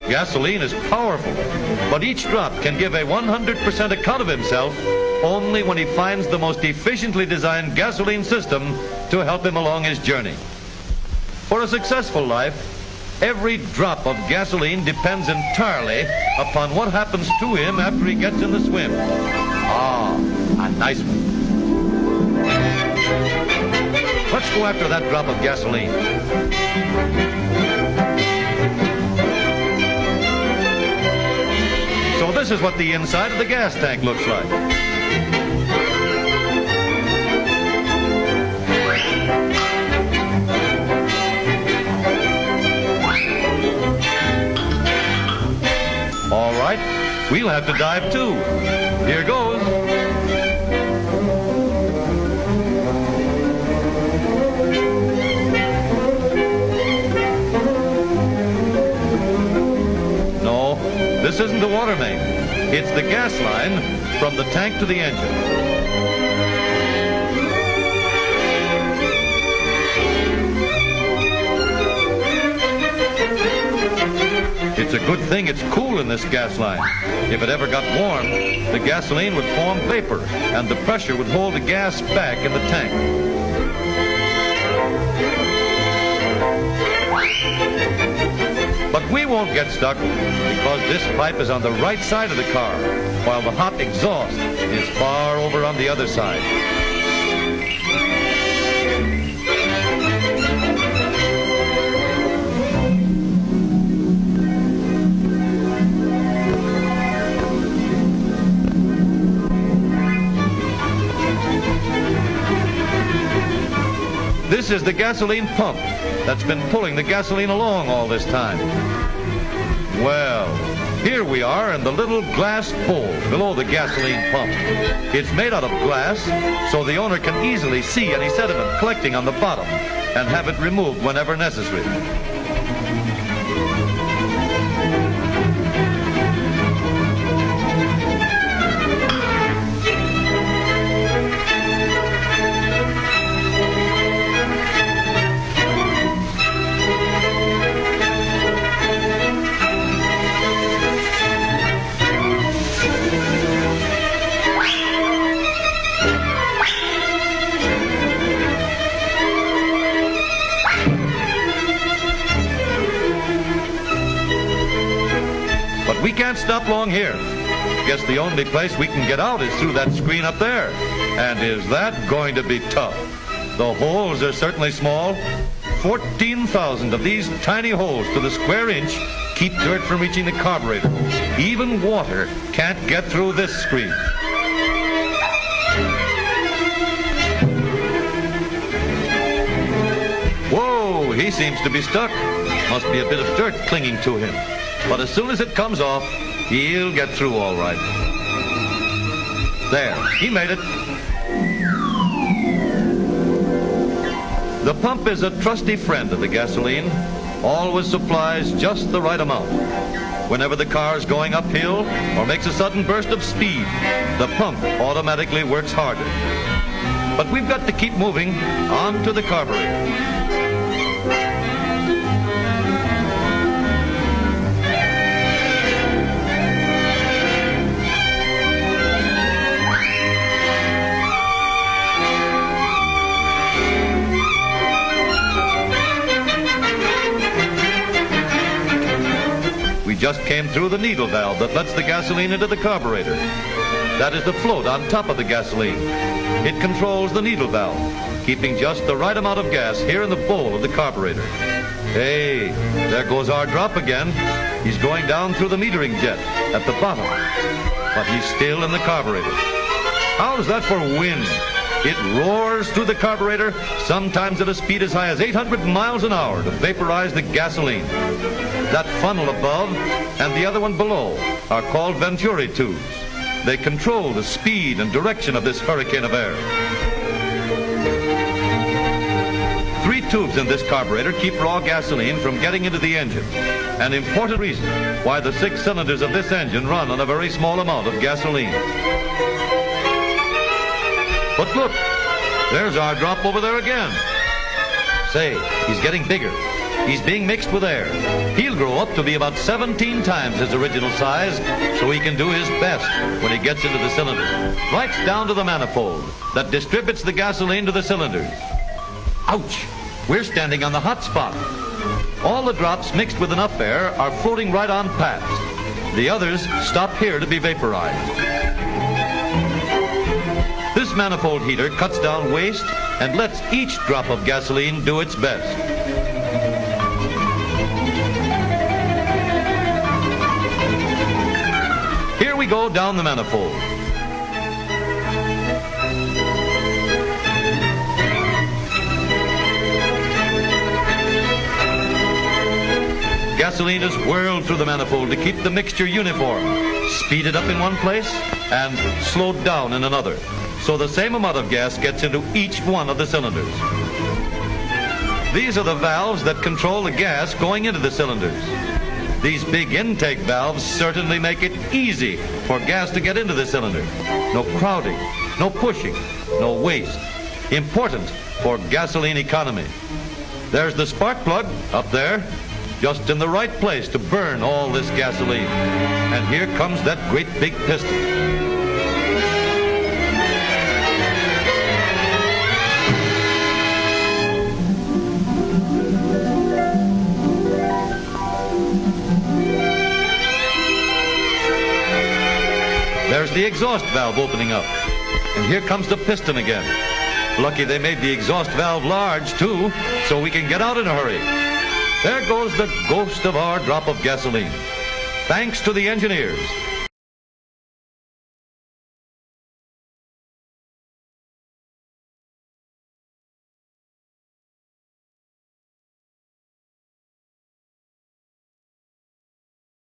Gasoline is powerful, but each drop can give a 100% account of himself only when he finds the most efficiently designed gasoline system to help him along his journey. For a successful life, every drop of gasoline depends entirely upon what happens to him after he gets in the swim. Ah, a nice one. Let's go after that drop of gasoline. So this is what the inside of the gas tank looks like. All right, we'll have to dive too. Here goes. No, this isn't the water main. It's the gas line from the tank to the engine. It's a good thing it's cool in this gas line. If it ever got warm, the gasoline would form vapor, and the pressure would hold the gas back in the tank. But we won't get stuck because this pipe is on the right side of the car, while the hot exhaust is far over on the other side. This is the gasoline pump that's been pulling the gasoline along all this time. Well, here we are in the little glass bowl below the gasoline pump. It's made out of glass, so the owner can easily see any sediment collecting on the bottom and have it removed whenever necessary. We can't stop long here. Guess the only place we can get out is through that screen up there. And is that going to be tough? The holes are certainly small. 14,000 of these tiny holes to the square inch keep dirt from reaching the carburetor. Even water can't get through this screen. Whoa, he seems to be stuck. Must be a bit of dirt clinging to him. But as soon as it comes off, he'll get through all right. There, he made it. The pump is a trusty friend of the gasoline. Always supplies just the right amount. Whenever the car's going uphill or makes a sudden burst of speed, the pump automatically works harder. But we've got to keep moving on to the carburetor. We just came through the needle valve that lets the gasoline into the carburetor. That is the float on top of the gasoline. It controls the needle valve, keeping just the right amount of gas here in the bowl of the carburetor. Hey, there goes our drop again. He's going down through the metering jet at the bottom, but he's still in the carburetor. How's that for wind? It roars through the carburetor, sometimes at a speed as high as 800 miles an hour to vaporize the gasoline. That funnel above and the other one below are called Venturi tubes. They control the speed and direction of this hurricane of air. 3 tubes in this carburetor keep raw gasoline from getting into the engine. An important reason why the 6 cylinders of this engine run on a very small amount of gasoline. But look, there's our drop over there again. Say, he's getting bigger. He's being mixed with air. He'll grow up to be about 17 times his original size, so he can do his best when he gets into the cylinder. Right down to the manifold that distributes the gasoline to the cylinders. Ouch! We're standing on the hot spot. All the drops mixed with enough air are floating right on past. The others stop here to be vaporized. This manifold heater cuts down waste and lets each drop of gasoline do its best. Here we go down the manifold. Gasoline is whirled through the manifold to keep the mixture uniform, speeded up in one place and slowed down in another, so the same amount of gas gets into each one of the cylinders. These are the valves that control the gas going into the cylinders. These big intake valves certainly make it easy for gas to get into the cylinder. No crowding, no pushing, no waste. Important for gasoline economy. There's the spark plug up there, just in the right place to burn all this gasoline. And here comes that great big piston. There's the exhaust valve opening up. And here comes the piston again. Lucky they made the exhaust valve large, too, so we can get out in a hurry. There goes the ghost of our drop of gasoline. Thanks to the engineers